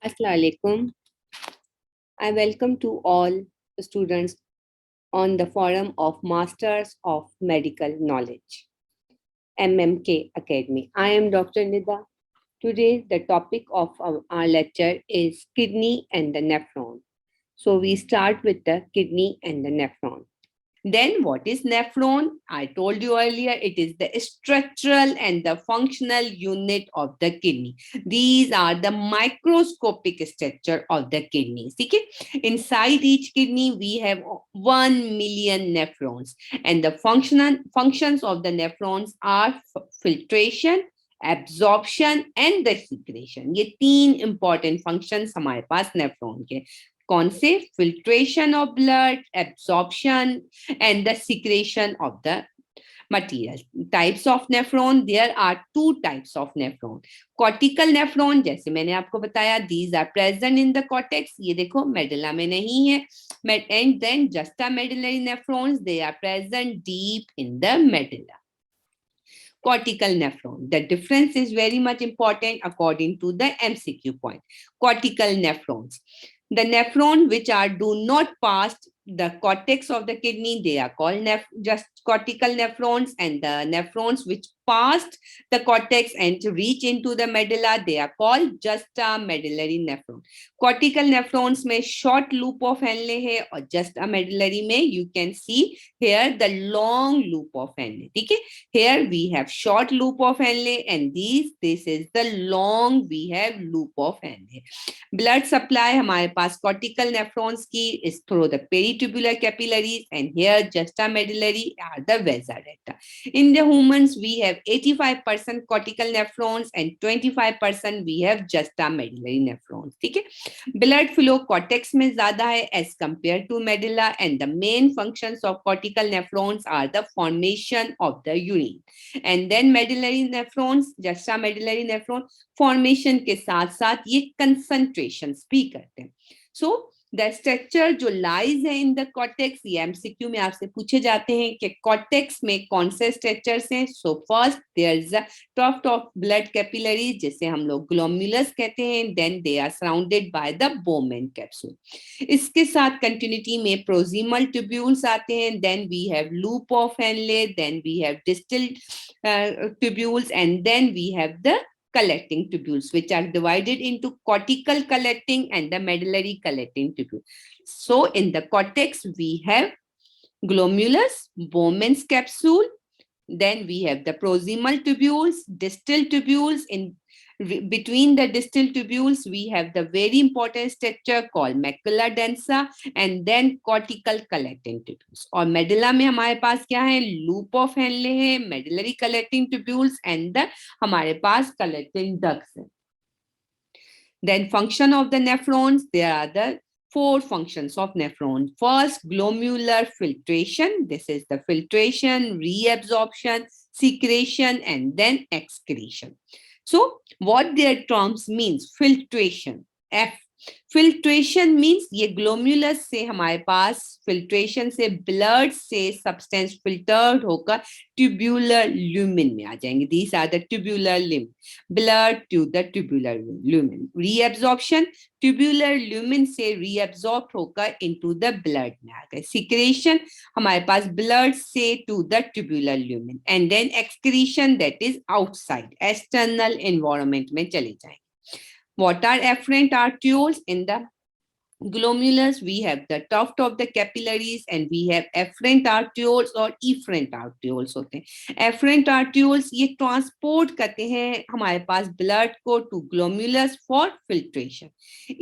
Assalamu alaikum. I welcome to all the students on the forum of Masters of Medical Knowledge, MMK Academy. I am Dr. Nida. Today, the topic of our lecture is kidney and the nephron. So, we start with the kidney and the nephron. Then what is nephron? I told you earlier, it is the structural and the functional unit of the kidney. These are the microscopic structure of the kidneys. Okay? Inside each kidney, we have 1 million nephrons. And the functions of the nephrons are filtration, absorption and the secretion. ये तीन important functions हमारे पास nephron के कौन से filtration of blood, absorption and the secretion of the material. Types of nephron, there are two types of nephron. Cortical nephron, जैसे मैंने आपको बताया, these are present in the cortex. ये देखो medulla में नहीं है. And then juxtamedullary nephrons, they are present deep in the medulla. Cortical nephron. The difference is very much important according to the MCQ point. Cortical nephrons. The nephron which are do not pass the cortex of the kidney, they are called just cortical nephrons, and the nephrons which passed the cortex and to reach into the medulla, they are called juxtamedullary nephron. Cortical nephrons में short loop of Henle है और juxtamedullary में you can see here the long loop of Henle. ठीक है? Here we have short loop of Henle and this is the long we have loop of Henle. Blood supply हमारे पास cortical nephrons की is through the peritubular capillaries and here juxtamedullary are the vasa recta. In the humans we have 85% cortical nephrons and 25% we have juxtamedullary nephrons. ठीक है? Blood flow cortex में ज़्यादा है as compared to medulla and the main functions of cortical nephrons are the formation of the urine. And then medullary nephrons, juxtamedullary nephron formation के साथ साथ ये concentrations भी करते हैं. So the structure जो lies है in the cortex, ये MCQ में आपसे पूछे जाते हैं कि cortex में कौन से structures हैं. So first there is a tuft of blood capillaries जिसे हम लोग glomulus कहते हैं. Then they are surrounded by the Bowman capsule. इसके साथ continuity में proximal tubules आते हैं. Then we have loop of Henle. Then we have distal tubules and then we have the collecting tubules which are divided into cortical collecting and the medullary collecting tubule. So in the cortex we have glomulus, Bowman's capsule, then we have the proximal tubules, distal tubules. In between the distal tubules we have the very important structure called macula densa and then cortical collecting tubules. और medulla में हमारे पास क्या है? Loop of Henle है, medullary collecting tubules and the हमारे पास collecting ducts है. Then function of the nephrons, there are the 4 functions of nephron. First, glomerular filtration. This is the filtration, reabsorption, secretion, and then excretion. So, what their terms means? Filtration. F. Filtration means ये glomerulus से हमारे पास filtration से blood से substance filtered होकर tubular lumen में आ जाएंगे. These are the tubular lumen. Blood to the tubular lumen. Reabsorption, tubular lumen से reabsorbed होकर into the blood में आ गए. Secretion हमारे पास blood से to the tubular lumen. And then excretion, that is outside, external environment में चले जाएंगे. What are afferent arterioles? In the glomerulus, we have the tuft of the capillaries and we have afferent arterioles or efferent arterioles होते हैं. Afferent arterioles ये transport करते हैं हमारे पास blood को to glomerulus for filtration.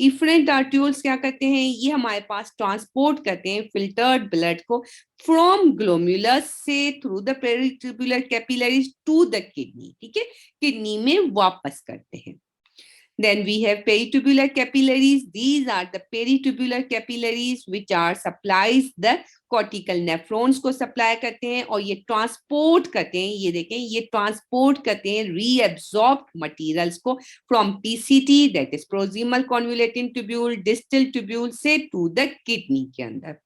Efferent arterioles क्या करते हैं? ये हमारे पास transport करते हैं filtered blood को from glomerulus से through the peritubular capillaries to the kidney. ठीक है? Kidney में वापस करते हैं. Then we have peritubular capillaries. These are the peritubular capillaries which are supplies the cortical nephrons को supply करते हैं और ये transport करते हैं. ये देखें ये transport करते हैं reabsorbed materials को from PCT, that is proximal convoluting tubule, distal tubule से to the kidney के अंदर.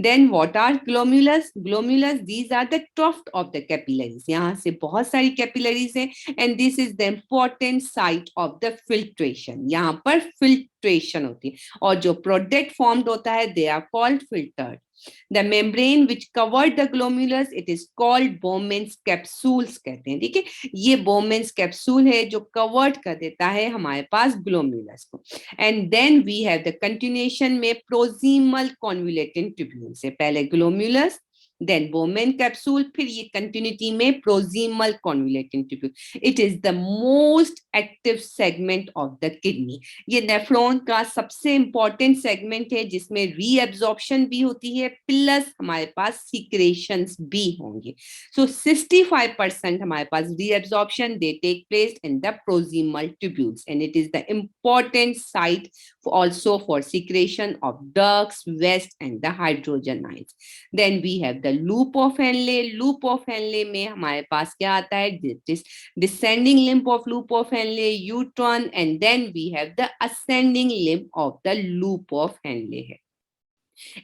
Then what are glomerulus? Glomerulus, these are the tuft of the capillaries. यहाँ से बहुत सारी capillaries हैं, and this is the important site of the filtration. यहाँ पर filtration होती है, और जो product formed होता है, they are called filtered. The membrane which covered the glomerulus, it is called Bowman's capsules कहते हैं. ठीक है, ये Bowman's capsule है जो covered कर देता है हमारे पास glomerulus को. And then we have the continuation में proximal convoluting tubule से पहले glomerulus, then Bowman capsule, फिर ये continuity में proximal convoluting tubule. It is the most active segment of the kidney. ये नेफ्रॉन का सबसे important segment है जिसमें reabsorption भी होती है प्लस हमारे पास secretions भी होंगे. So 65% हमारे पास reabsorption they take place in the proximal tubules, and it is the important site also for secretion of ducts, waste, and the hydrogen ions. Then we have the loop of Henle. Loop of Henle में हमारे पास क्या आता है? This descending limb of loop of Henle, U-turn, and then we have the ascending limb of the loop of Henle.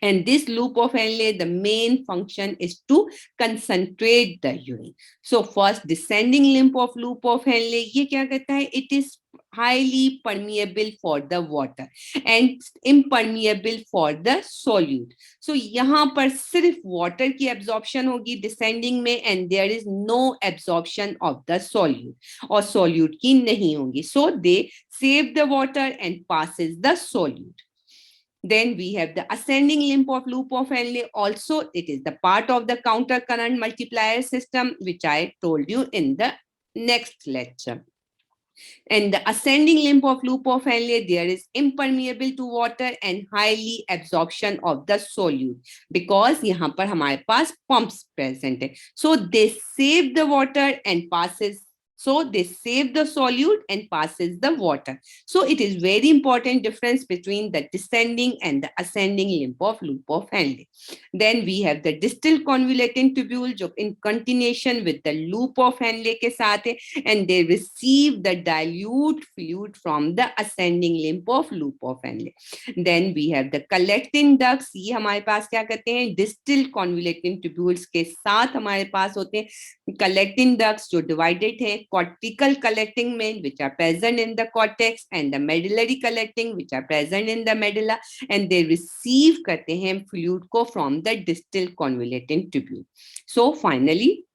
And this loop of Henle, the main function is to concentrate the urine. So first, descending limb of loop of Henle, ये क्या कहता है? It is highly permeable for the water and impermeable for the solute. So यहाँ पर सिर्फ water की absorption होगी descending में, and there is no absorption of the solute, और solute की नहीं होगी. So they save the water and passes the solute. Then we have the ascending limb of loop of Henle. Also, it is the part of the counter current multiplier system, which I told you in the next lecture. And the ascending limb of loop of Henle, there is impermeable to water and highly absorption of the solute, because यहाँ पर हमारे पास pumps present है. So they save the water and passes. So they save the solute and passes the water. So it is very important difference between the descending and the ascending limb of loop of Henle. Then we have the distal convoluting tubule, जो in continuation with the loop of Henle के साथ है, and they receive the dilute fluid from the ascending limb of loop of Henle. Then we have the collecting ducts. ये हमारे पास क्या कहते हैं? Distal convoluting tubules के साथ हमारे पास होते हैं collecting ducts जो divided है cortical collecting में, which are present in the cortex, and the medullary collecting, which are present in the medulla, and they receive करते हैं fluid को from the distal convoluting tubule. So finally,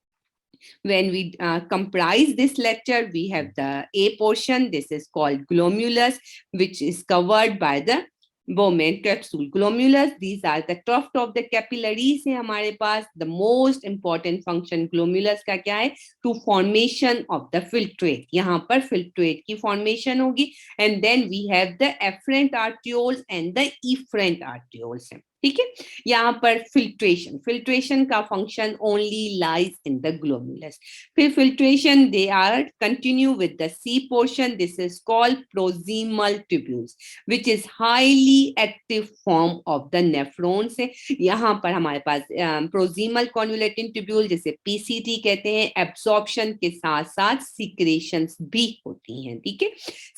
when we comprise this lecture, we have the A portion. This is called glomerulus, which is covered by the Bowman capsule. Glomerulus, these are the tuft of the capillaries है हमारे पास. The most important function glomerulus का क्या है? To formation of the filtrate. यहाँ पर filtrate की formation होगी, and then we have the afferent arterioles and the efferent arterioles. ठीक है, यहाँ पर filtration का function only lies in the glomerulus. फिर filtration they are continue with the C portion. This is called proximal tubules, which is highly active form of the nephrons है. यहाँ पर हमारे पास proximal convoluting tubule जिसे PCT कहते हैं, absorption के साथ साथ secretions भी होती हैं. ठीक है,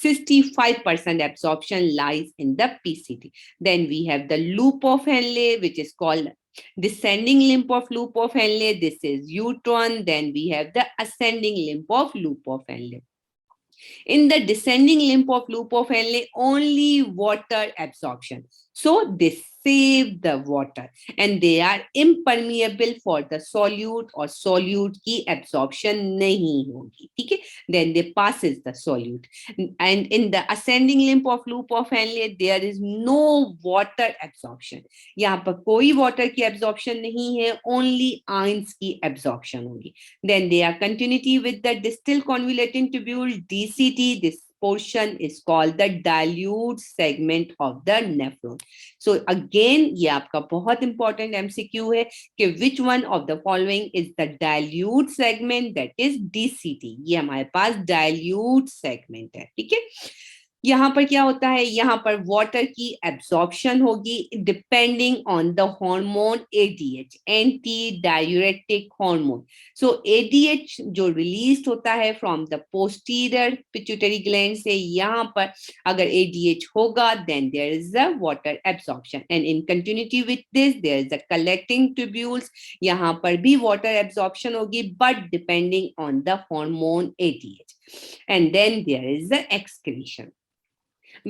65% absorption lies in the PCT. Then we have the loop of Henle, which is called descending limb of loop of Henle. This is U-turn. Then we have the ascending limb of loop of Henle. In the descending limb of loop of Henle, only water absorption. So they save the water and they are impermeable for the solute, or solute की absorption नहीं होगी. ठीक है, then they passes the solute. And in the ascending limb of loop of Henle, there is no water absorption. यहाँ पर कोई water की absorption नहीं है, only ions की absorption होगी. Then they are continuity with the distal convoluting tubule, DCT. This portion is called the dilute segment of the nephron. So again, ये आपका बहुत important MCQ है कि which one of the following is the dilute segment, that is DCT. ये हमारे पास dilute segment है. ठीक है, यहाँ पर क्या होता है, यहाँ पर वाटर की एब्जॉर्प्शन होगी depending on the hormone ADH, anti diuretic hormone. So ADH जो रिलीज होता है from the posterior pituitary gland से, यहाँ पर अगर एडीएच होगा then there is a water absorption, and in continuity with this there is a collecting tubules. यहाँ पर भी वाटर एब्जॉर्प्शन होगी but depending on the hormone ADH, and then there is the excretion.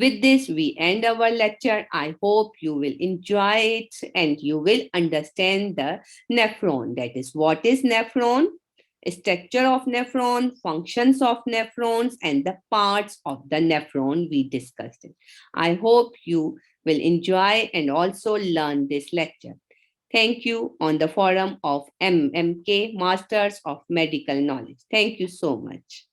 With this, we end our lecture. I hope you will enjoy it and you will understand the nephron. That is, what is nephron, structure of nephron, functions of nephrons, and the parts of the nephron we discussed. It. I hope you will enjoy and also learn this lecture. Thank you on the forum of MMK, Masters of Medical Knowledge. Thank you so much.